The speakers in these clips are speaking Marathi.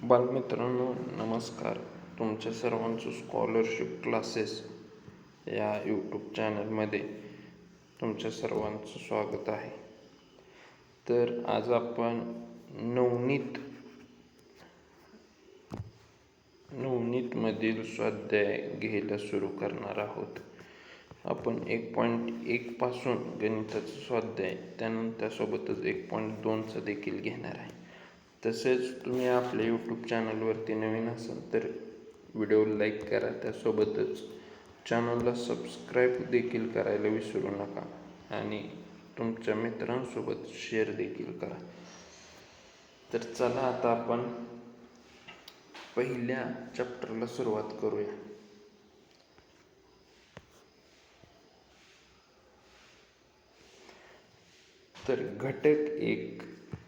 बालमित्रांनो नमस्कार. तुमच्या सर्वांचं स्कॉलरशिप क्लासेस या यूट्यूब चॅनलमध्ये तुमच्या सर्वांचं स्वागत आहे. तर आज आपण नवनीतमधील स्वाध्याय घ्यायला सुरू करणार आहोत. आपण 1.1 पासून गणिताचा स्वाध्याय, त्यानंतर त्यासोबतच 1.2चा देखील घेणार आहे. तसेच तुम्ही आपल्या यूट्यूब चॅनलवरती नवीन असाल तर व्हिडिओ लाईक करा, त्यासोबतच चॅनलला सबस्क्राईब देखील करायला विसरू नका आणि तुमच्या मित्रांसोबत शेअर देखील करा. तर चला आता आपण पहिल्या चॅप्टरला सुरुवात करूया. तर घटक 1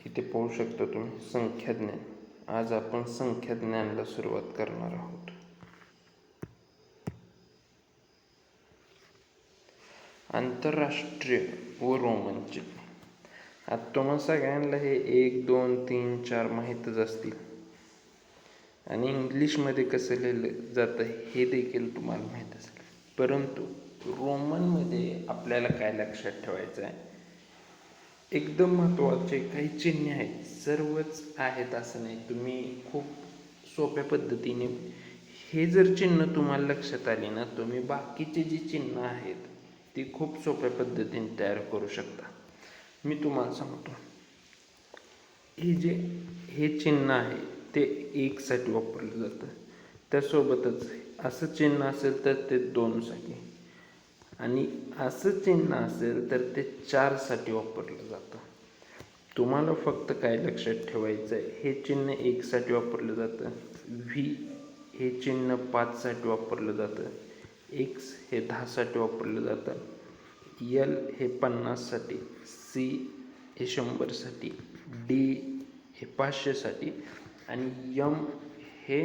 इथे पाहू शकता तुम्ही, संख्याज्ञान. आज आपण संख्याज्ञानला सुरुवात करणार आहोत. आंतरराष्ट्रीय व रोमन चिन्ह. आता तुम्हाला सगळ्यांना हे 1, 2, 3, 4 माहीतच असतील आणि इंग्लिशमध्ये कसं लिहिलं जातं हे देखील तुम्हाला माहीत असेल. परंतु रोमनमध्ये आपल्याला काय लक्षात ठेवायचं आहे, एकदम महत्त्वाचे काही चिन्हे आहेत. सर्वच आहेत असं नाही. तुम्ही खूप सोप्या पद्धतीने हे जर चिन्ह तुम्हाला लक्षात आली ना, तुम्ही बाकीचे जी चिन्ह आहेत ती खूप सोप्या पद्धतीने तयार करू शकता. मी तुम्हाला सांगतो, हे चिन्ह आहे ते 1 साठी वापरलं जातं. त्यासोबतच असं चिन्ह असेल तर ते 2 साठी, आणि असं चिन्ह असेल तर ते 4 साठी वापरलं जातं. तुम्हाला फक्त काय लक्षात ठेवायचं आहे, हे चिन्ह 1 साठी वापरलं जातं, व्ही हे चिन्ह 5 साठी वापरलं जातं, एक्स हे 10 साठी वापरलं जातं, एल हे 50 साठी, सी हे 100 साठी, डी हे 500 साठी आणि एम हे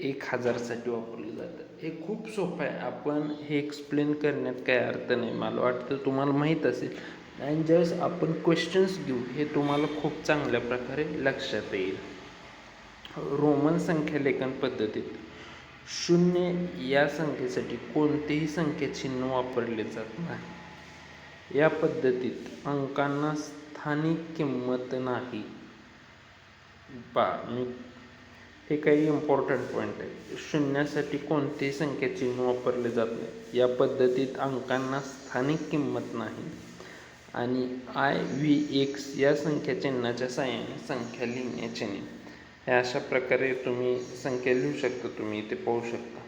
1000 साठी वापरलं जातं. हे खूप सोपं आहे. आपण हे एक्सप्लेन करण्यात काही अर्थ नाही. मला वाटतं तुम्हाला माहीत असेल, आणि ज्यावेळेस आपण क्वेश्चन्स घेऊ हे तुम्हाला खूप चांगल्या प्रकारे लक्षात येईल. रोमन संख्यालेखन पद्धतीत 0 या संख्येसाठी कोणतेही संख्याचिन्ह वापरले जात नाही. या पद्धतीत अंकांना स्थानिक किंमत नाही. हे काही इम्पॉर्टंट पॉईंट आहे. शून्यासाठी कोणतेही संख्याचिन्ह वापरले जात नाही. या पद्धतीत अंकांना स्थानिक किंमत नाही आणि IVX या संख्याचिन्हाच्या साहाय्याने संख्या लिहिण्याचे नाही. हे अशा प्रकारे तुम्ही संख्या लिहू शकता. तुम्ही इथे पाहू शकता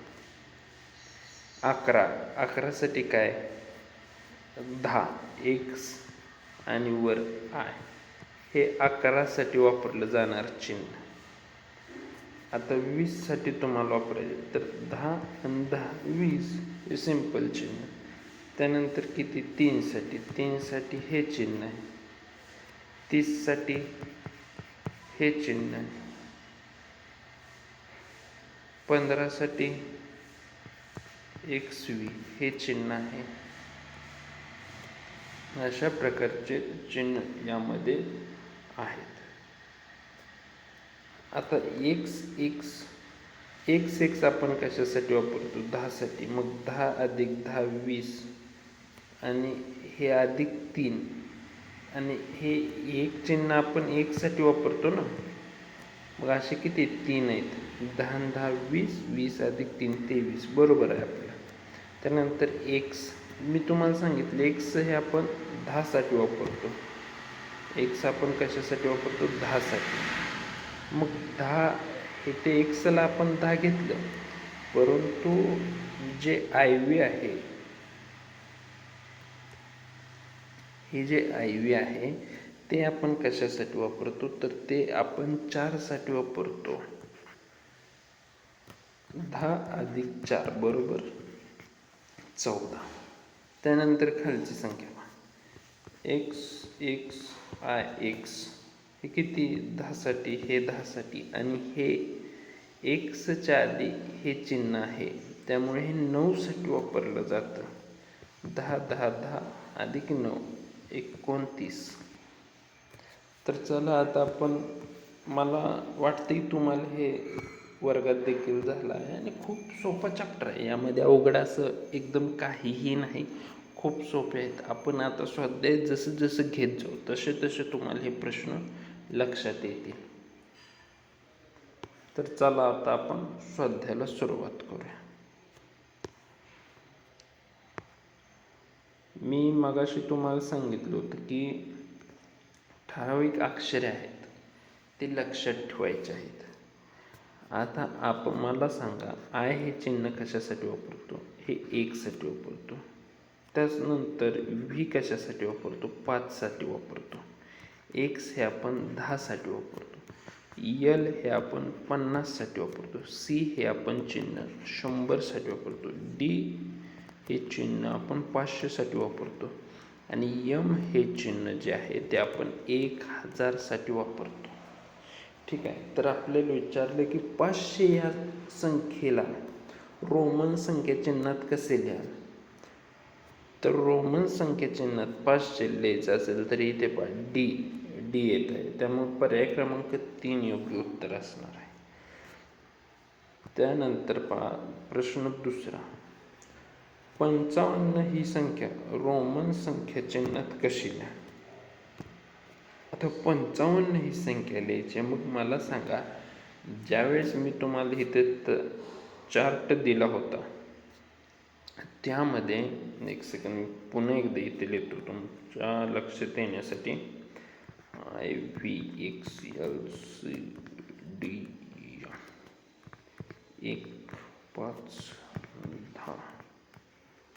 11 साठी काय, 10 x आणि वर I हे 11 साठी वापरलं जाणार चिन्ह. आता 20 साठी तुम्हाला वापरायचे तर 10 आणि 10 20 हे सिंपल चिन्ह. त्यानंतर किती, 3 साठी हे चिन्ह आहे, 30 साठी हे चिन्ह आहे, 15 साठी XV हे चिन्ह आहे. अशा प्रकारचे चिन्ह यामध्ये आहेत. आता x आपण कशासाठी वापरतो, 10 साठी. मग 10 अधिक 10 20 आणि हे अधिक 3 आणि हे एक चिन्ह आपण 1 साठी वापरतो ना. मग असे किती 3 आहेत, 10 आणि 10 20, 20 अधिक 3 23, बरोबर आहे आपल्याला. त्यानंतर x मी तुम्हाला सांगितलं, x हे आपण 10 साठी वापरतो. x आपण कशासाठी वापरतो, 10 साठी. मग 10 हे ते एक्सला आपण 10 घेतलं, परंतु जे IV आहे, हे जे IV आहे ते आपण कशासाठी वापरतो, तर ते आपण 4 साठी वापरतो. 10 अधिक 4 बरोबर 14. त्यानंतर खालची संख्या x हे किती, 10 साठी, हे 10 साठी आणि हे एक्सच्या आधी हे चिन्ह आहे, त्यामुळे हे 9 साठी वापरलं जातं. 10 10 10 अधिक 9 29. तर चला आता आपण मला वाटते तुम्हाला हे वर्गात देखील झालं आहे आणि खूप सोपा चॅप्टर आहे. यामध्ये अवघड असं एकदम काहीही नाही, खूप सोपे आहेत. आपण आता स्वाध्याय जसं जसं घेत जाऊ तसे तसे तुम्हाला हे प्रश्न लक्षात येतील. तर चला आता आपण स्वाध्यायाला सुरुवात करूया. मी मगाशी तुम्हाला सांगितलं होतं की ठराविक अक्षरे आहेत ते लक्षात ठेवायचे आहेत. आता आपण मला सांगा, आय हे चिन्ह कशासाठी वापरतो? हे 1 साठी वापरतो. त्याचनंतर व्ही कशासाठी वापरतो? 5 साठी वापरतो. एक्स हे आपण 10 साठी वापरतो. यल हे आपण 50 साठी वापरतो. सी हे आपण चिन्ह 100 साठी वापरतो. डी हे चिन्ह आपण 500 साठी वापरतो आणि यम हे चिन्ह जे आहे ते आपण 1000 साठी वापरतो. ठीक आहे. तर आपल्याला विचारलं की 500 या संख्येला रोमन संख्या चिन्हात कसे लिहाल? तर रोमन संख्या चिन्हात 500 लिहायचं असेल तर इथे पहा डी येत आहे, त्यामुळे पर्याय क्रमांक 3 योग्य उत्तर असणार आहे. त्यानंतर पहा प्रश्न दुसरा, 55 ही संख्या रोमन संख्या चिन्हात कशी लिहा? आता 55 ही संख्या लिहायची. मग मला सांगा, ज्यावेळेस मी तुम्हाला इथे चार्ट दिला होता त्यामध्ये एक सेकंड मी पुन्हा एकदा इथे लिहितो तुमच्या लक्षात येण्यासाठी. IVXLCD 1 5 10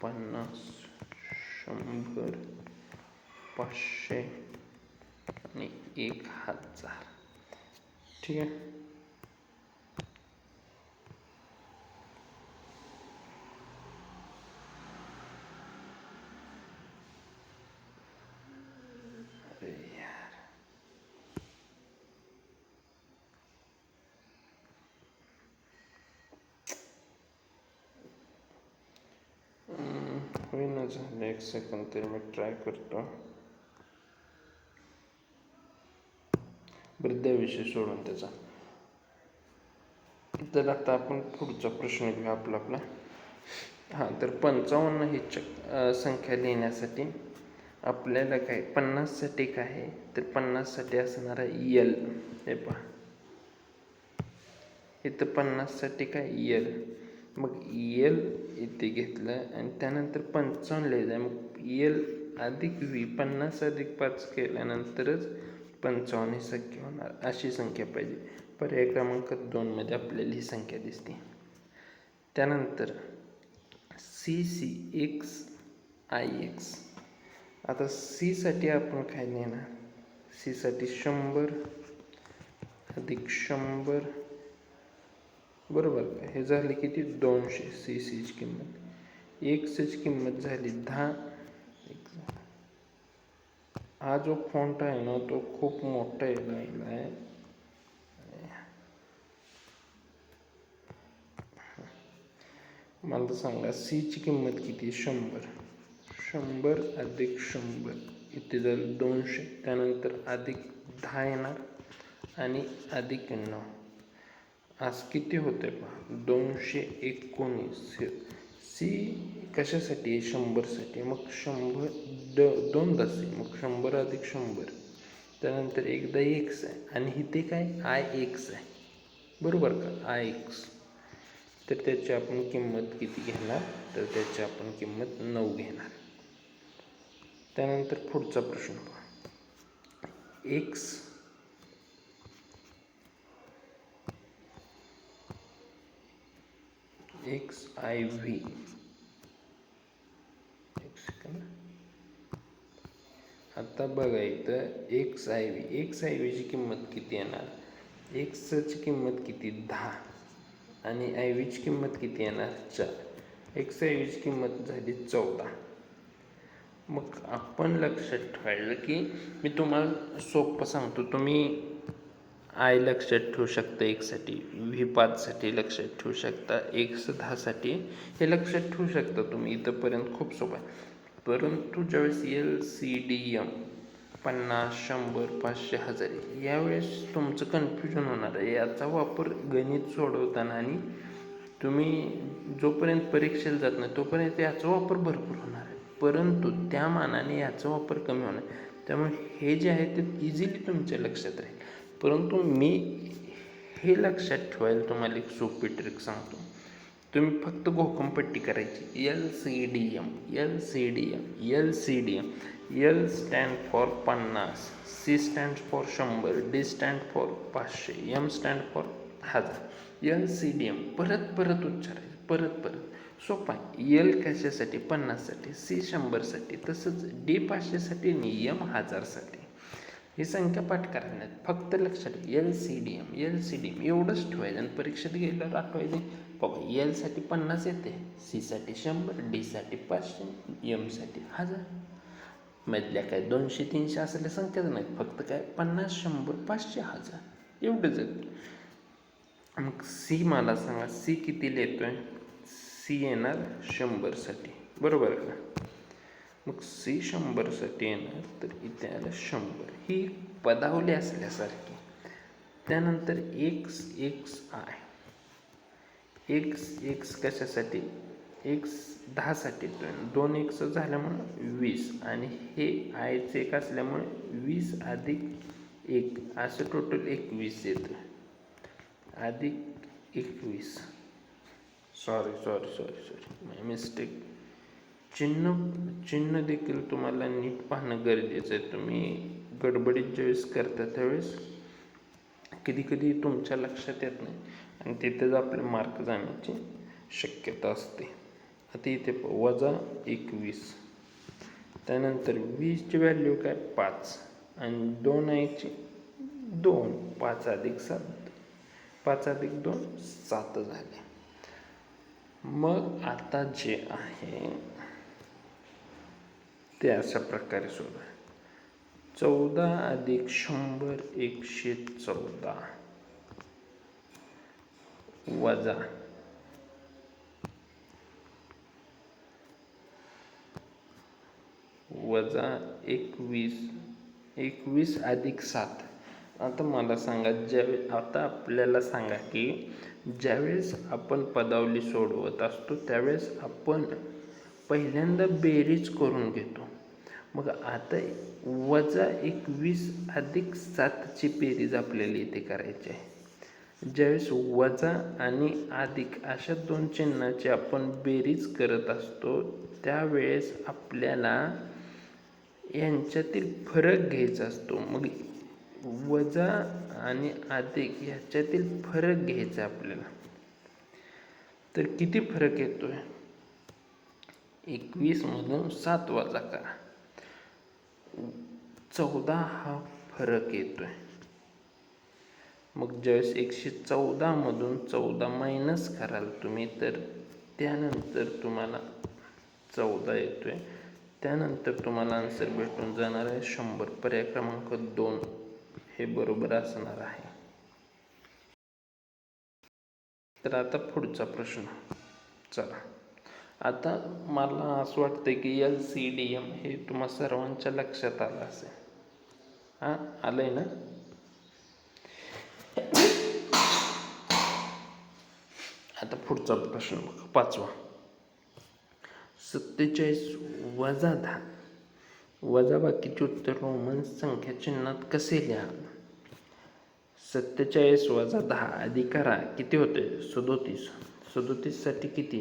50 100 500 आणि 1000. ठीक आहे. होईना झालं, एक सेकंड तरी मी ट्राय करतो. बरं द्या विषय सोडून त्याचा. तर आता आपण पुढचा प्रश्न घेऊ आपला. हां, तर 55 ही संख्या लिहिण्यासाठी आपल्याला काय 50 साठी काय आहे तर 50 साठी असणार आहे यल. हे पहा इथं 50 साठी काय यल. मग यल इथे घेतलं आणि त्यानंतर 55 लिहायचं आहे. मग यल अधिक व्ही 50 अधिक 5 केल्यानंतरच 55 ही संख्या होणार. अशी संख्या पाहिजे. पर्याय क्रमांक 2 मध्ये आपल्याला ही संख्या दिसते. त्यानंतर CCX IX. आता सी साठी आपण काय लिहिणार? सी साठी 100 अधिक 100 बरोबर का? हे झाले किती? 200. सीची किंमत. एक्सची किंमत झाली 10. हा जो फॉन्ट आहे ना तो खूप मोठा लागला आहे. मला सांगा सीची किंमत किती? 100. 100 अधिक 100 इथे झालं 200. त्यानंतर अधिक 10 येणार आणि अधिक 9. आज किती होते पहा? 219. सी कशासाठी आहे? 100 साठी. मग 100 2 दसे, मग 100 अधिक 100. त्यानंतर एकदा एक्स आहे आणि इथे काय IX आहे बरोबर का? IX. तर त्याची आपण किंमत किती घेणार? तर त्याची आपण किंमत 9 घेणार. त्यानंतर पुढचा प्रश्न पहा. XIV. आता बघा इथं XIV ची किंमत किती येणार? एक्सची किंमत किती? 10 आणि IV ची किंमत किती येणार? 4. XIV ची किंमत झाली 14. मग आपण लक्षात ठेवायचं की मी तुम्हाला सोपं सांगतो, तुम्ही आय लक्षात ठेवू शकता एकसाठी, व्ही 5 साठी लक्षात ठेवू शकता, एक्स 10 साठी हे लक्षात ठेवू शकता तुम्ही. इथंपर्यंत खूप सोपं आहे. परंतु ज्यावेळेस LCDM 50, 100, 500, 1000 यावेळेस तुमचं कन्फ्युजन होणार आहे. याचा वापर गणित सोडवताना आणि तुम्ही जोपर्यंत परीक्षेला जात नाही तोपर्यंत याचा वापर भरपूर होणार आहे, परंतु त्या मानाने याचा वापर कमी होणार. त्यामुळे हे जे आहे ते इझिली तुमच्या लक्षात राहील. परंतु मी हे लक्षात ठेवायला तुम्हाला एक सोपी ट्रिक सांगतो. तुम्ही फक्त घोकमपट्टी करायची. LCDM LCDM LCDM. L stand for 50, C stand for 100, D stand for 500, M stand for 1000. LCDM परत परत उच्चारायचं, परत सोपा आहे. L कशासाठी? 50साठी, C 100साठी, तसंच D 500साठी आणि M 1000साठी. ही संख्या पाठ करण्यात फक्त लक्षात LCDM LCDM एवढंच ठेवायचं आणि परीक्षेत गेल्यावर आठवायचं. बघा, L साठी 50 येते, C साठी 100, D साठी 500, M साठी 1000. मधल्या काय 200 300 असल्या संख्याच नाहीत, फक्त काय 50 100 500 1000 एवढंच आहे. मग C मला सांगा, C कितीला येतोय? C येणार 100साठी, बरोबर का? मग C 100साठी येणार, तर इथे आलं 100. ही पदावली असल्यासारखी. त्यानंतर XXI. X कशासाठी? X 10साठी येतोय, 2 X झाल्यामुळे 20 आणि हे आयचं एक असल्यामुळे 20 अधिक 1 असं टोटल 21 येतं. अधिक 21, सॉरी माय मिस्टेक. चिन्ह देखील तुम्हाला नीट पाहणं गरजेचं आहे. तुम्ही गडबडीत ज्यावेळेस करता त्यावेळेस कधी तुमच्या लक्षात येत नाही आणि तिथेच आपले मार्क जाण्याची शक्यता असते. आता इथे -21, त्यानंतर 20ची व्हॅल्यू काय? 5 आणि 2 आयची 2, 5 अधिक 7, 5 अधिक 2 7 झाले. मग आता जे आहे ते अशा प्रकारे सोडवा. 14 अधिक 100 114 वजा 21 अधिक 7. आता मला सांगा, आता आपल्याला सांगा की ज्यावेळेस आपण पदावली सोडवत असतो त्यावेळेस आपण पहिल्यांदा बेरीज करून घेतो. मग आता -21 अधिक 7ची बेरीज आपल्याला इथे करायची आहे. ज्यावेळेस वजा आणि अधिक अशा दोन चिन्हाची आपण बेरीज करत असतो त्यावेळेस आपल्याला यांच्यातील फरक घ्यायचा असतो. मग वजा आणि अधिक ह्याच्यातील फरक घ्यायचा आपल्याला. तर किती फरक येतोय? 21 मधून 7 वजा करा, 14 हा फरक येतोय. मग ज्यावेळेस 114 मधून 14 मायनस कराल तुम्ही, तर त्यानंतर तुम्हाला 14 येतोय. त्यानंतर तुम्हाला आन्सर भेटून जाणार आहे 100. पर्याय क्रमांक 2 हे बरोबर असणार आहे. तर आता पुढचा प्रश्न. चला, आता मला असं वाटतं की LCDM हे तुम्हा सर्वांच्या लक्षात आलं असेल. आलंय ना? आता पुढचा प्रश्न बघा, 5वा. 47 वजा 10 वजाबाकीचे उत्तर रोमन संख्या चिन्हात कसे लिहा? 47 वजा 10 अधिक करा किती होते? 37. 37 साठी किती?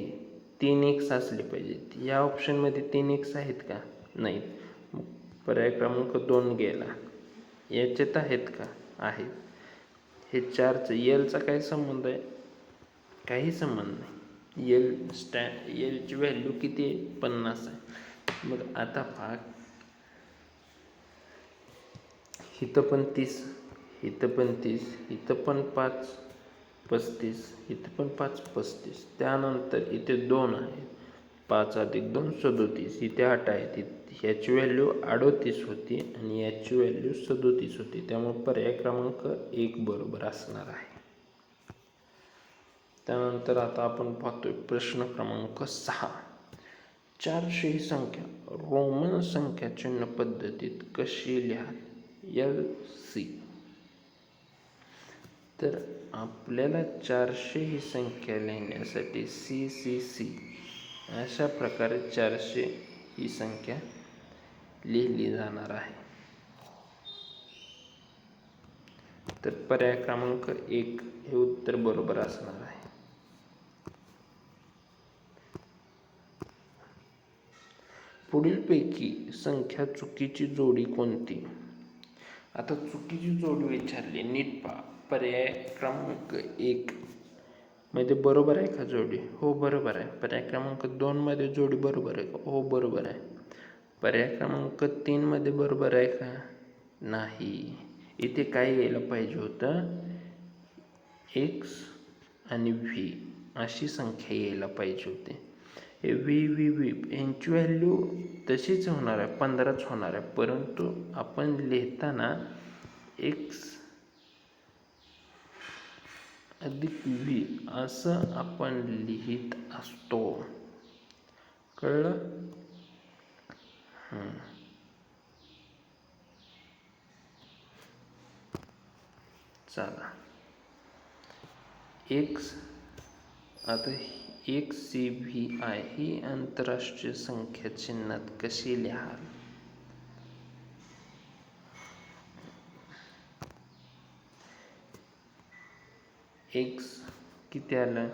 3 x असले पाहिजेत. या ऑप्शनमध्ये 3 x आहेत का? नाहीत. पर्याय क्रमांक 2 गेला. याच्यात आहेत का? आहेत. हे 4चं Lचा काय संबंध आहे? काही संबंध नाही. Lची व्हॅल्यू किती आहे? 50 आहे. मग आता भाग, इथं पण 30, इथं पण 30, इथं पण 5 35, इथं पण 5 35. त्यानंतर इथे 2 आहे, 5 अधिक 2 37. इथे 8 आहेत. ह्याची व्हॅल्यू 38 होती आणि याची व्हॅल्यू 37 होती. त्यामुळे पर्याय क्रमांक 1 बरोबर असणार आहे. त्यानंतर आता आपण पाहतोय प्रश्न क्रमांक 6. 400 ही संख्या रोमन संख्या चिन्ह पद्धतीत कशी लिहाल? LC. तर आपल्याला 400 ही संख्या लिहिण्यासाठी CCC अशा प्रकारे 400 ही संख्या लिहिली जाणार आहे. तर पर्याय क्रमांक 1 हे उत्तर बरोबर असणार आहे. पुढीलपैकी संख्या चुकीची जोडी कोणती? आता चुकीची जोडी विचारली, नीट पहा. पर्याय क्रमांक 1 मध्ये बरोबर आहे का जोडी? हो बरोबर आहे. पर्याय क्रमांक 2 मध्ये जोडी बरोबर आहे का? हो बरोबर आहे. पर्याय क्रमांक 3 मध्ये बरोबर आहे का? नाही. इथे काय यायला पाहिजे होतं? x आणि v अशी संख्या यायला पाहिजे होती. हे v यांची व्हॅल्यू तशीच होणार आहे, 15च होणार आहे. परंतु आपण लिहिताना x अधिक v असं आपण लिहित असतो. कळलं? चला, आता XCVI ही आंतरराष्ट्रीय संख्या चिन्हात कशी लिहाल? x किती आलं?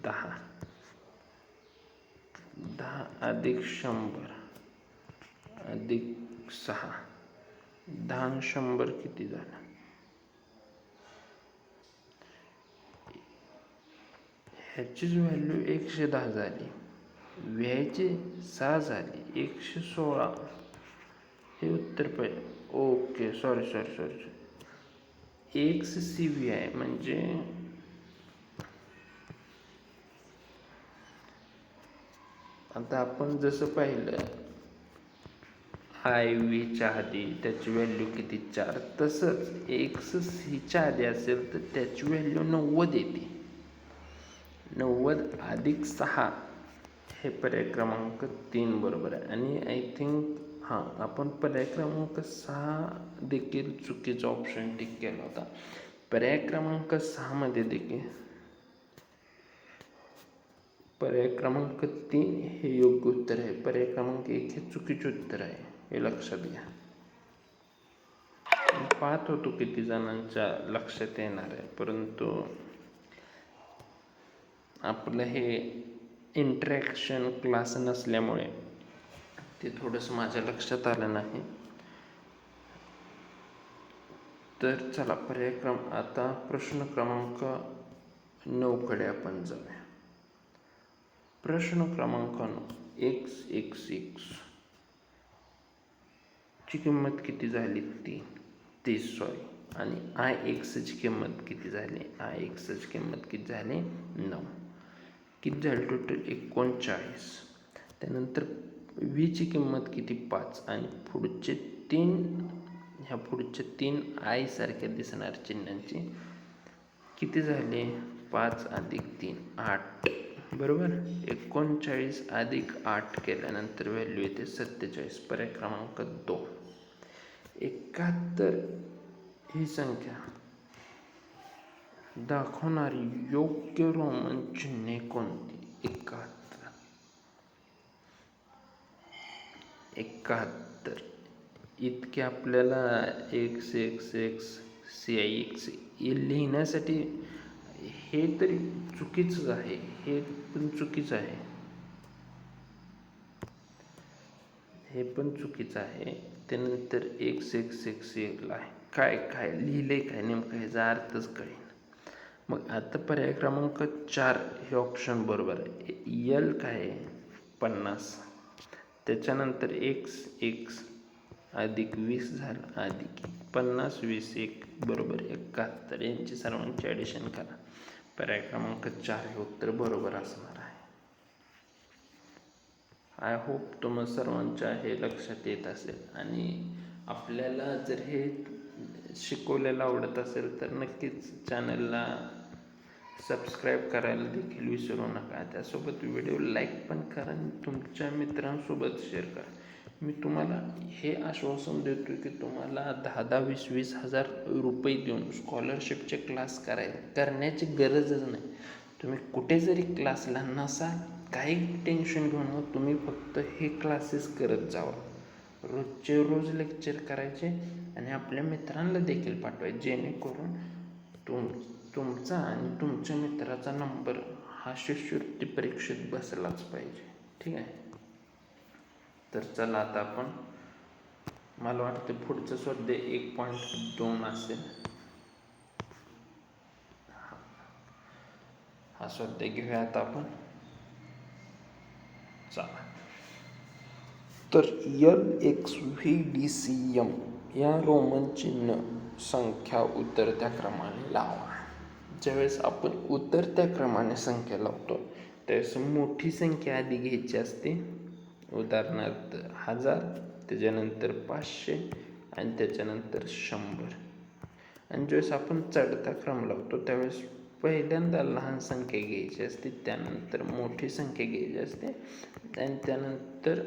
10 अधिक 100 अधिक 6 10 आणि 100 किती झालं? ह्याचीच व्हॅल्यू 110 झाली, व्यायची 6 झाली, 116. हे उत्तर पाहिजे. Okay, sorry. XCVI म्हणजे आता आपण जसं पाहिलं IV च्या आधी त्याची व्हॅल्यू किती? 4. तसंच XCच्या आधी असेल तर त्याची व्हॅल्यू 90 येते. 90 अधिक 6 हे पर्याय क्रमांक 3 बरोबर आहे. आणि आय थिंक आपण पर्याय क्रमांक 6 देखील चुकीचा ऑप्शन टिक केला होता. पर्याय क्रमांक 6 मध्ये देखील पर्याय क्रमांक 3 हे योग्य उत्तर आहे. पर्याय क्रमांक 1 हे चुकीचे उत्तर आहे, हे लक्षात घ्या. पाहत होतो किती जणांच्या लक्षात येणार आहे, परंतु आपलं हे इंटरॅक्शन क्लास नसल्यामुळे ते थोडंसं माझ्या लक्षात आलं नाही. तर चला, आता प्रश्न क्रमांक 9 कडे आपण जाऊया. प्रश्न क्रमांक 9. x ची किंमत किती झाली? 30 आणि ix ची किंमत किती झाली? ix ची किंमत किती झाली? 9. किती झाली टोटल? 39. त्यानंतर v ची किंमत किती? 5. आणि पुढचे 3 I सारख्या दिसणार चिन्हांची किती झाले? 5 अधिक 3 8. बरोबर. 39 अधिक 8 केल्यानंतर व्हॅल्यू येते 47. पर्याय क्रमांक 2. 71 ही संख्या दाखवणारी योग्य रोमन चिन्हे कोणती? 71 इतके आपल्याला x CIX लिहिण्यासाठी हे तरी चुकीचंच आहे, हे पण चुकीचं आहे, हे पण चुकीचं आहे. त्यानंतर x ला काय लिहिले, काय नेमकं ह्याचा अर्थच कळेल. मग आता पर्याय क्रमांक 4 हे ऑप्शन बरोबर आहे. L काय आहे? 50. त्याच्यानंतर x अधिक 20 झालं, अधिक 50 20 1 बरोबर 71. यांची सर्वांची ॲडिशन करा. पर्याय क्रमांक 4 हे उत्तर बरोबर असणार आहे. आय होप तुम्हा सर्वांच्या हे लक्षात येत असेल. आणि आपल्याला जर हे शिकवलेलं आवडत असेल तर नक्कीच चॅनलला सबस्क्राईब करायला देखील विसरू नका. त्यासोबत व्हिडिओ लाईक पण करा आणि तुमच्या मित्रांसोबत शेअर करा. मी तुम्हाला हे आश्वासन देतो की तुम्हाला 10-10, 20-20 हजार रुपये देऊन स्कॉलरशिपचे क्लास करण्याची गरजच नाही. तुम्ही कुठे जरी क्लासला नसाल, काही टेन्शन घेऊ नका. तुम्ही फक्त हे क्लासेस करत जावा. रोजचे रोज लेक्चर करायचे आणि आपल्या मित्रांना देखील पाठवायचे, जेणेकरून तुमचा आणि तुमच्या मित्राचा नंबर हा शिष्यवृत्ती परीक्षेत बसलाच पाहिजे. ठीक आहे. तर चला आता आपण, मला वाटतं पुढचं स्वाध्याय 1.2 असेल. हा स्वाध्याय घेऊया आता आपण. चला. तर LXVDCM या रोमन चिन्ह संख्या उतरत्या क्रमाने लावा. ज्यावेळेस आपण उतरत्या क्रमाने संख्या लावतो त्यावेळेस मोठी संख्या आधी घ्यायची असते. उदाहरणार्थ 1000, त्याच्यानंतर 500 आणि त्याच्यानंतर 100. आणि ज्यावेळेस आपण चढता क्रम लावतो त्यावेळेस पहिल्यांदा लहान संख्या घ्यायची असते, त्यानंतर मोठी संख्या घ्यायची असते आणि त्यानंतर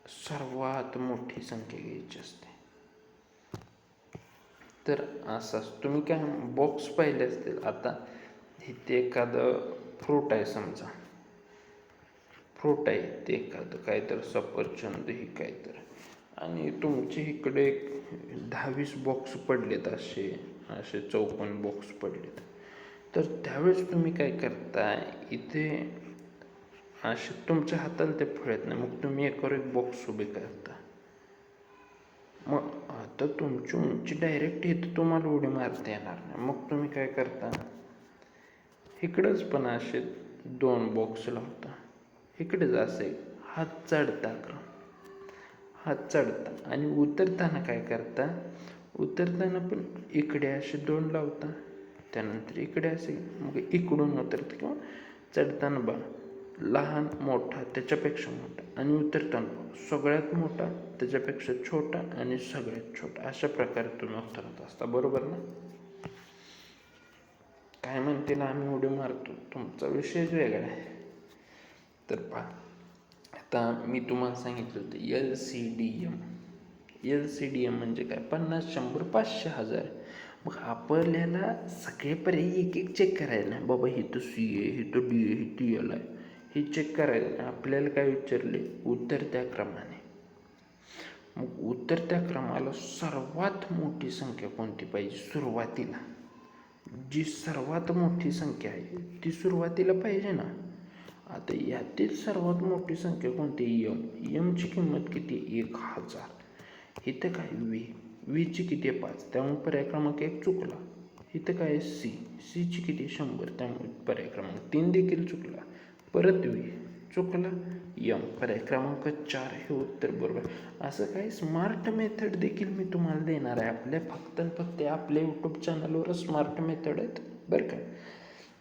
सर्वात मोठी संख्या घ्यायची असते. तर असंच तुम्ही काय बॉक्स पाहिले असतील. आता इथे एखादं फ्रूट आहे, समजा फ्रूट आहे ते एखादं काहीतरी सफरचंद ही काहीतरी, आणि तुमचे इकडे 10-20 बॉक्स पडलेत, असे चौकोन बॉक्स पडलेत. तर त्यावेळेस तुम्ही काय करता, इथे असे तुमच्या हाताला ते फळ येत नाही, मग तुम्ही एकावर एक बॉक्स उभे करता. मग आता तुमची उंची डायरेक्ट इथं तुम्हाला उडी मारता येणार नाही. मग तुम्ही काय करता, इकडंच पण असे 2 बॉक्स लावता, इकडेच असे हात चढता आणि उतरताना काय करता, उतरताना पण इकडे असे 2 लावता, त्यानंतर इकडे असे, मग इकडून उतरतं. किंवा चढताना बा लहान मोठा त्याच्यापेक्षा मोठा, आणि उतरताना सगळ्यात मोठा त्याच्यापेक्षा छोटा आणि सगळ्यात छोटा, अशा प्रकारे तुम्ही उतरत असता. बरोबर ना? काय म्हणतील आम्ही उडी मारतो, तुमचा विषयच वेगळा आहे. तर पहा, आता मी तुम्हाला सांगितलं होतं LCDM म्हणजे काय, 50, 100, 500, 1000. मग आपल्याला सगळे पर्याय एक एक चेक करायला नाही बाबा, हे तर C आहे, हे तर D आहे, हे तर L आहे, हे चेक करायला. आपल्याला काय विचारले, उतरत्या क्रमाने. मग उतरत्या क्रमाला सर्वात मोठी संख्या कोणती पाहिजे, सुरुवातीला जी सर्वात मोठी संख्या आहे ती सुरुवातीला पाहिजे ना. आता यातील सर्वात मोठी संख्या कोणती, यमची किंमत किती, 1000. इथं काय वीची किती आहे, 5, त्यामुळे पर्याय क्रमांक 1 चुकला. इथं काय सीची किती, 100, त्यामुळे पर्याय क्रमांक 3 देखील चुकला. परत चुकला, पर्याय क्रमांक 4 हे उत्तर बरोबर. असं काही स्मार्ट मेथड देखील मी तुम्हाला देणार आहे. आपल्या फक्त आपल्या यूट्यूब चॅनलवर स्मार्ट मेथड आहेत बरं का.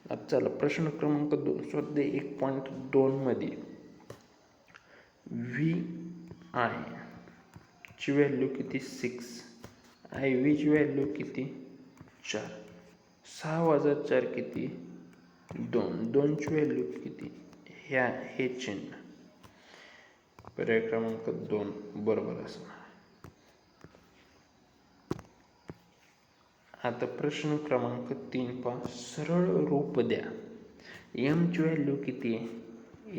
आता चला प्रश्न क्रमांक 2 स्वाध्याय 1.2 मध्ये VI ची व्हॅल्यू किती, 6, IV ची व्हॅल्यू किती, 4, 6 वजा 4 किती, 2, 2 ची व्हॅल्यू किती, हे चिन्ह पर्याय क्रमांक 2 बरोबर असणार. आता प्रश्न क्रमांक 3 पहा, सरळ रूप द्या. M ची व्हॅल्यू किती आहे,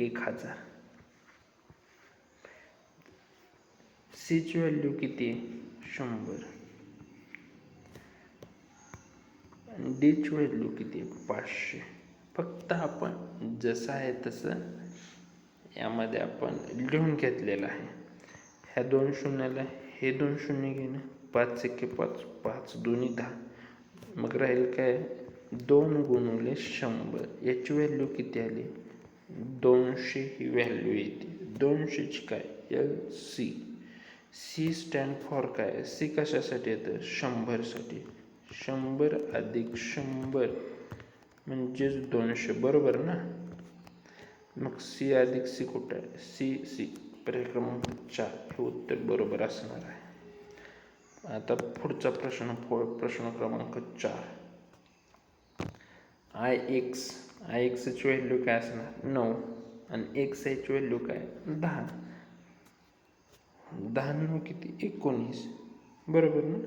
1000. C ची व्हॅल्यू किती आहे, 100. आणि D ची व्हॅल्यू किती आहे, 500. फक्त आपण जसं आहे तसं यामध्ये आपण लिहून घेतलेलं आहे. ह्या 2 शून्याला हे 2 शून्य घेणं, 5 एके 5, 5 दोन्ही 10. मग राहील काय, 2 गुणिले 100. याची व्हॅल्यू किती आली, 200 ही व्हॅल्यू येते. 200ची काय, LC. C स्टँड फॉर काय, C कशासाठी येतं, 100 साठी. 100 अधिक 100 म्हणजेच 200, बरोबर ना. मग C अधिक C कुठं आहे, C पर्याय क्रमांक 4 हे उत्तर बरोबर असणार आहे. आता पुढचा प्रश्न क्रमांक 4. आय एक्सची व्हॅल्यू काय असणार 9 आणि एक्स ची व्हॅल्यू काय 10. 10 किती 19 बरोबर ना.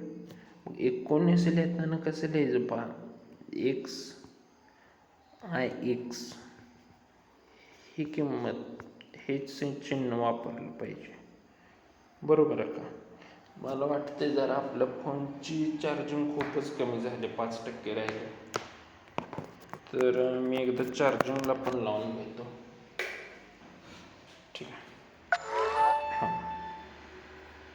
मग 19 लिहिताना कसं लिहायचं पहा. आय एक्स ही किंमत हेच चिन्ह वापरलं पाहिजे बरोबर आहे का. मला वाटते जरा आपल्या फोनची चार्जिंग खूपच कमी झाली 5% राहिले. तर मी एकदा चार्जिंगला पण लावून घेतो. ठीक आहे. हां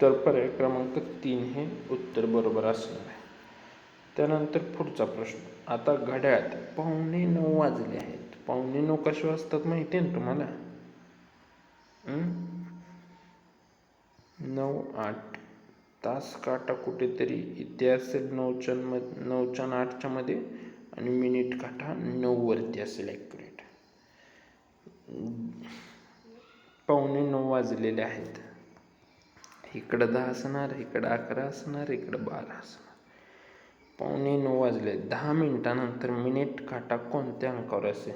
तर पर्याय क्रमांक 3 हे उत्तर बरोबर असणार आहे. त्यानंतर पुढचा प्रश्न. आता घड्याळात 9:15 वाजले आहेत. 9:15 कसे वाजतात माहिती आहे ना तुम्हाला. 9-8 तास काटा कुठेतरी इथे असेल 9च्या 8च्या मध्ये आणि मिनिट काटा 9 वरती असेल ॲक्युरेट. 9:15 वाजलेले आहेत. इकडं 10 असणार, इकडं 11 असणार, इकडं 12 असणार. 9:15 वाजले. 10 मिनिटानंतर मिनिट काटा कोणत्या अंकावर असेल.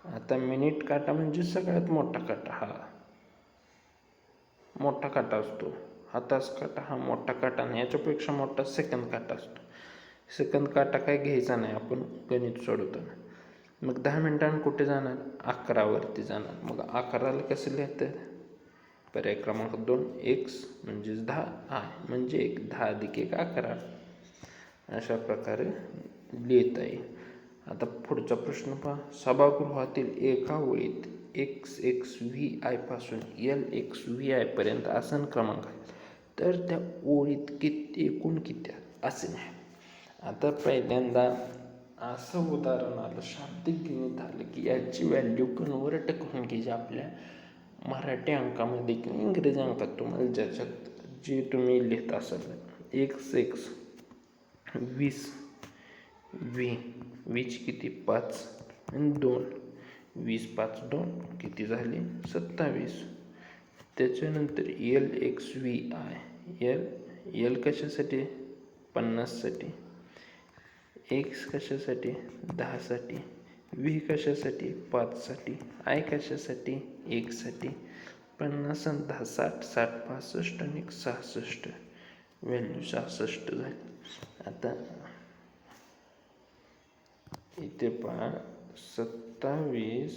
आता मिनिट काटा म्हणजे सगळ्यात मोठा काटा, हा मोठा काटा असतो. हा तास काटा हा मोठा काटा नाही, याच्यापेक्षा मोठा सेकंद काटा असतो. सेकंद काटा काय घ्यायचा नाही आपण गणित सोडवताना. मग 10 मिनिटांनी कुठे जाणार 11 वरती जाणार. मग 11ला कसं लिहितात. पर्याय क्रमांक 2 एक्स म्हणजेच 10 आय म्हणजे 10 अधिक 1 11 अशा प्रकारे लिहिता येईल. आता पुढचा प्रश्न पहा. सभागृहातील एका ओळीत XXVI पासून LXVI पर्यंत आसन क्रमांक आहे, तर त्या ओळीत एकूण किती आसन आहे. आता पहिल्यांदा असं उदाहरण आलं, शाब्दिक गणित आलं की याची व्हॅल्यू कन्व्हर्ट करून घ्यायची आपल्या मराठी अंकामध्ये किंवा इंग्रजी अंकात तुम्हाला ज्याच्यात जे तुम्ही लिहित असाल. x 20 20 किती 5 आणि 2 20 5 2 किती झाले 27. त्याच्यानंतर LXVI L कशासाठी 50 साठी, X कशासाठी 10 साठी, V कशासाठी 5 साठी, I कशासाठी 1 साठी. 50 आणि 10 60 60 65 आणि 66 व्हॅल्यू 66 झाली. आता इथे पहा 27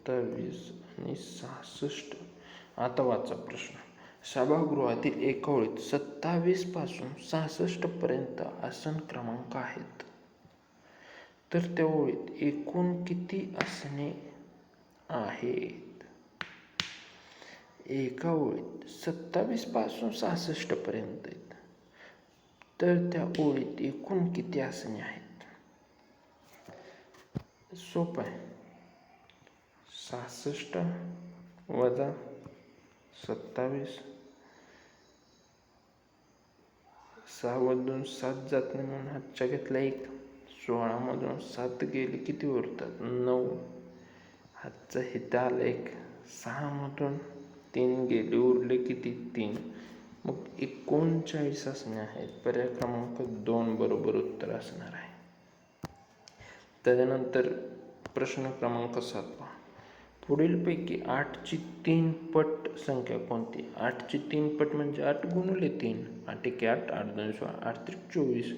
आणि 66. आता वाचा प्रश्न. सभागृहातील एका ओळीत 27 पासून 66 पर्यंत आसन क्रमांक आहेत, तर त्या ओळीत एकूण किती आसने आहेत. एका ओळीत 27 पासून 66 पर्यंत आहेत, तर त्या ओळीत एकूण किती आसने आहेत. सोपं आहे. 66 वजा 27 6 मधून 7 जात नाही म्हणून हातच्या घेतला 1. 16 मधून 7 गेले किती उरतात 9. हातचा हिता आला 1. 6 मधून 3 गेले उरले किती 3. मग 39 आसने आहेत. पर्याय क्रमांक 2 बरोबर उत्तर असणार आहे. त्यानंतर प्रश्न क्रमांक 7 पहा. पुढीलपैकी 8ची 3 पट संख्या कोणती. 8ची 3 पट म्हणजे 8 गुणिले 3. 8 1 8 8 2 16 8 3 24.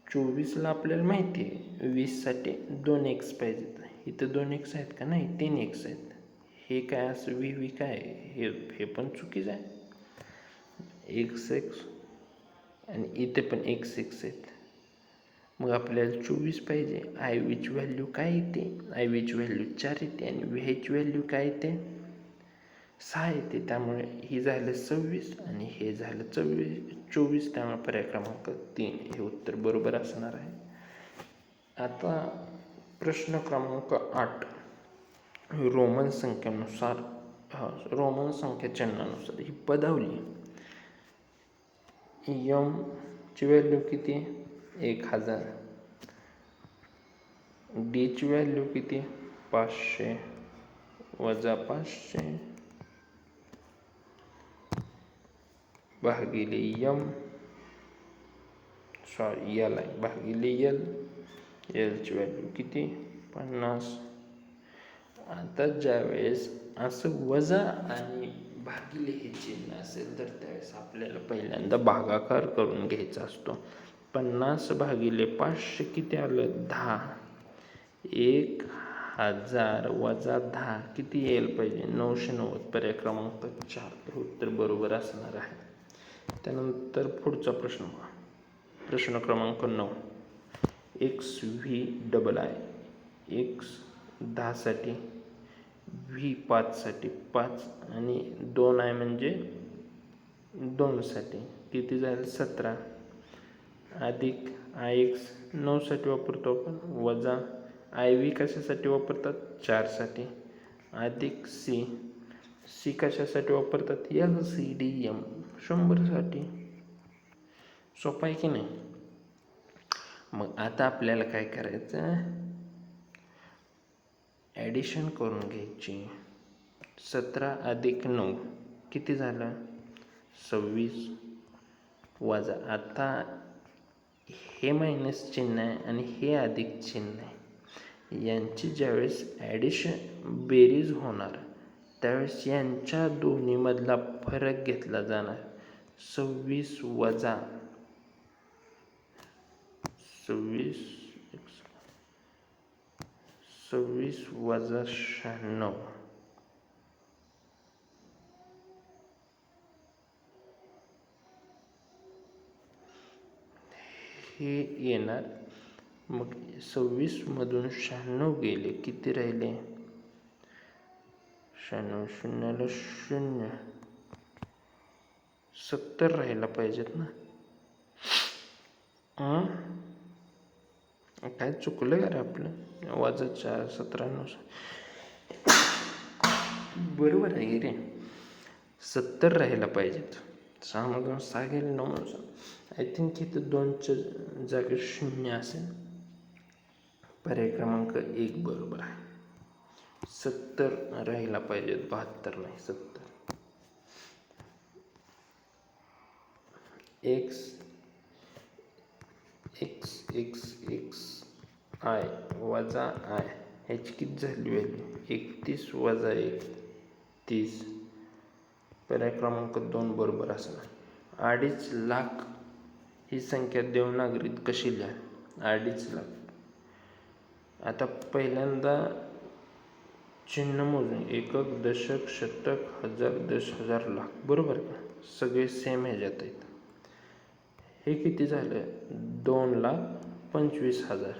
24ला आपल्याला माहिती आहे 20साठी 2 x पाहिजेत. इथं 2 x आहेत का नाही 3 x आहेत. हे काय असं व्ही काय हे पण चुकीचं आहे. x आणि इथे पण x आहेत. मग आपल्याला 24 पाहिजे. आय व्हीची व्हॅल्यू काय येते. आय व्हीची व्हॅल्यू 4 येते आणि व्हीची व्हॅल्यू काय येते 6 येते. त्यामुळे ही झालं 26 आणि हे झालं 24. त्यामुळे पर्याय क्रमांक 3 हे उत्तर बरोबर असणार आहे. आता प्रश्न क्रमांक 8. रोमन संख्येनुसार रोमन संख्या चिन्हानुसार ही पदावली. यम ची व्हॅल्यू किती 1000. डी ची व्हॅल्यू किती 500 वजा 500 भागिले एम एल आहे भागिले एलची व्हॅल्यू किती 50. आता ज्यावेळेस असं वजा आणि भागिले हे चिन्ह असेल तर त्यावेळेस आपल्याला पहिल्यांदा भागाकार करून घ्यायचा असतो. 50 भागिले 500 किती आलं 10. 1000 वजा 10 किती यायला पाहिजे 990. पर्याय क्रमांक 4 उत्तर बरोबर असणार आहे. त्यानंतर पुढचा प्रश्न बघा. प्रश्न क्रमांक 9. X V double I x 10 साठी व्ही 5 साठी 5 आणि 2 आय म्हणजे 2 साठी किती झालं 17 अधिक आय एक्स 9 साठी वापरतो आपण वजा आय व्ही कशासाठी वापरतात 4 साठी अधिक सी सी कशासाठी वापरतात एल सी डी एम 100 साठी. सोपं आहे की नाही. मग आता आपल्याला काय करायचं ॲडिशन करून घ्यायची. 17 अधिक 9 किती झालं 26 वजा आता हे मायनस चिन्ह आहे आणि हे अधिक चिन्ह आहे. यांची ज्यावेळेस ॲडिशन बेरीज होणार त्यावेळेस यांच्या दोन्हीमधला फरक घेतला जाणार. 26 वजा 96 हे येणार. मग 26 मधून 96 गेले किती राहिले 96 शून्याला 0 70 राहायला पाहिजेत ना. काय चुकलं का रे आपलं वजा 4 17 बरोबर आहे रे 70 राहायला पाहिजेत. 6 मधून 6 गेले 9 आय थिंक इथं 2च्या जागी 0 असेल. पर्याय क्रमांक 1 बरोबर आहे. 70 राहायला पाहिजेत 72 नाही 70. एक्स आय वजा आय ह्याची किती झाली व्हॅल्यू 31 वजा 1 30. पर्याय क्रमांक 2 बरोबर असणार. 2.5 लाख ही संख्या देवनागरीत कशी लिहा 2.5 लाख. आता पहिल्यांदा चिन्ह मोजून एकक दशक शतक हजार 10,000 लाख बरोबर का सगळे सेम ह्याच्यात आहेत. हे किती झालं 2,25,000.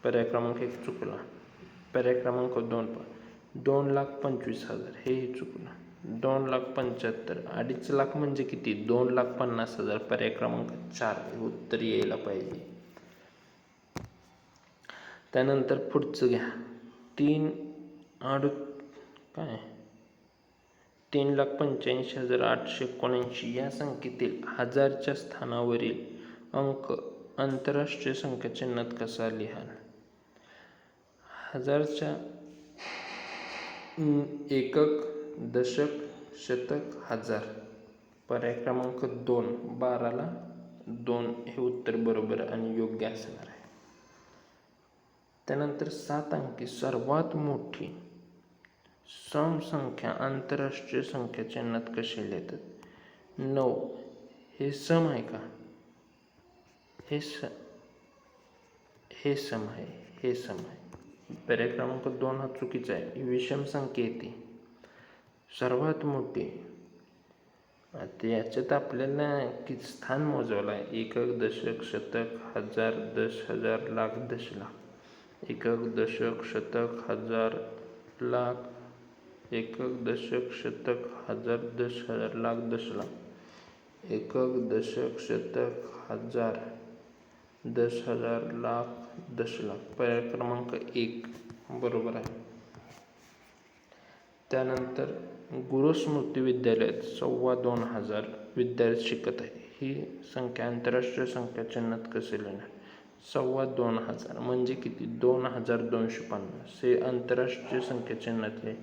पर्याय क्रमांक 1 चुकला. पर्याय क्रमांक 2 2,25,000 हेही चुकलं. 2,75,000 2.5 लाख म्हणजे किती 2,50,000. पर्याय क्रमांक 4 हे उत्तर यायला पाहिजे. त्यानंतर पुढचं घ्या 3,85,879 या संख्येतील हजारच्या स्थानावरील अंक आंतरराष्ट्रीय संख्या चिन्हात कसा लिहाल. हजारच्या एकक दशक शतक हजार. पर्याय क्रमांक 2 12ला 2 हे उत्तर बरोबर आणि योग्य असणार आहे. त्यानंतर 7 अंकी सर्वात मोठी सम संख्या आंतरराष्ट्रीय संख्या चिन्हात कशी लिहितात. 9 हे सम आहे का हे सम आहे. पर्याय क्रमांक 2 हा चुकीचा आहे. ही विषम संख्या येते सर्वात मोठी. आता याच्यात आपल्याला किती स्थान मोजवलं आहे एकक दशक शतक हजार 10,000 लाख 10 लाख. एकक दशक शतक हजार लाख एकक दशक शतक हजार 10,000 लाख 10 लाख. एकक दशक शतक हजार 10,000 लाख 10 लाख. पर्याय क्रमांक 1 बरोबर आहे. त्यानंतर गुरुस्मृती विद्यालयात 2,25,000 विद्यार्थी शिकत आहे. ही संख्या आंतरराष्ट्रीय संख्या चिन्हात कसे लिहिणार. 2,25,000 म्हणजे किती 2,250 हे आंतरराष्ट्रीय संख्या चिन्हात आहे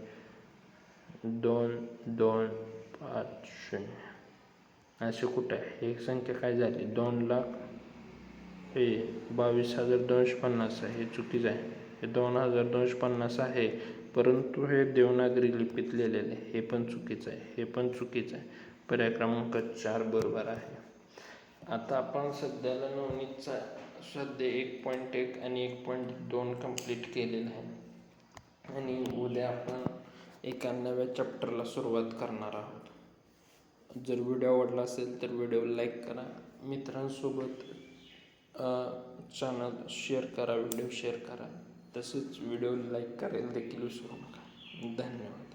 2,250 असे कुठं आहे? ही संख्या काय झाली? 2,00,000 हे 22,250 आहे. हे चुकीचं आहे. हे 2,250 आहे, परंतु हे देवनागरी लिपीत लिहिलेलं आहे. हे पण चुकीचं आहे. हे पण चुकीचं आहे. पर्याय क्रमांक 4 बरोबर आहे. आता आपण सध्याला नवनीतचा सध्या 1.1 आणि 1.2 कंप्लीट केलेलं आहे आणि उद्या आपण एका नव्या चॅप्टरला सुरुवात करणार आहोत. जर व्हिडिओ आवडला असेल तर व्हिडिओ लाईक करा, मित्रांसोबत चॅनल शेअर करा, व्हिडिओ शेअर करा, तसेच व्हिडिओ लाईक करायला देखील विसरू नका. धन्यवाद.